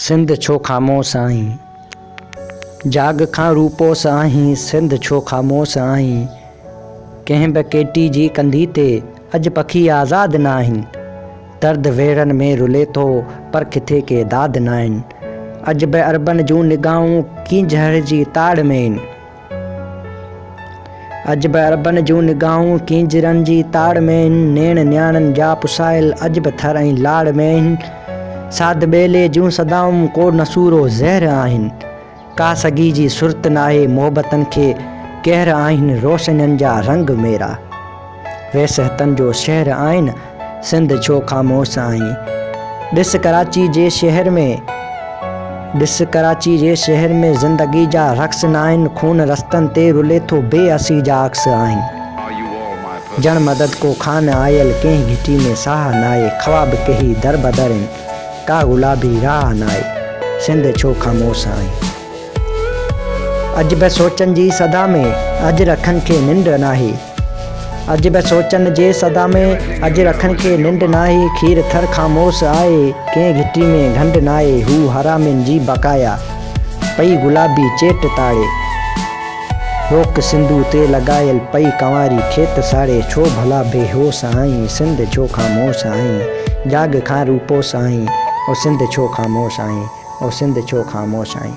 सिंध छो ख़ामोश आहीं, जाग खां रूपोस आहीं। सिंध छो ख़ामोश आहीं, कंहिं बि केटी जी कंधी ते अॼु पखी आज़ाद न आहिनि। दर्द वेरनि में रुले थो पर किथे के दाद न आहिनि। अॼु बि अरबनि जूं निगाहूं कींझर जी ताड़ में आहिनि। अॼु बि अरबनि जूं निगाहूं कींझरनि जी ताड़ में आहिनि। नेण न्याणनि जा पुसाइल अॼु बि थर ऐं लाड़ में आहिनि। साध ॿेले जूं सदाऊं को नसूरो ज़हर आहिनि। का सगी जी सुरत नाहे, मोहबतनि खे कहर आहिनि। रोशनियुनि जा रंग मेरा वेसहतनि जो शहर आहिनि। सिंध छो ख़ामोश आहीं, ॾिस कराची जे शहर में ज़िंदगी जा रक़्स न आहिनि। खून रस्तनि ते रुले थो बेअसी जा अक्स आहिनि। जण मदद को खान आयल कंहिं घिटी में साह न आहे। ख्वाब कही दर बदर आहिनि, का गुलाबी राह न आहे। सिंध छो ख़ामोश आहीं, अॼु बि सोचनि जी सदा में अॼु रखनि खे निंड नाहे। अॼु बि सोचनि जे सदा में अॼु रखनि खे निंड नाहे। खीर थर ख़ामोश आहे, कंहिं घिटी में घंड नाहे। हू हरामिन जी बकाया पई गुलाबी चेट ताड़े। रोक सिंधू ते लॻायल पई कंवारी खेत साड़े। छो भला बेहोश आहीं, सिंध छो ख़ामोश आहीं। जाग खां रूपोस आहीं, ओ सिंध छो ख़ामोश आहीं, ओ सिंध छो ख़ामोश आहीं।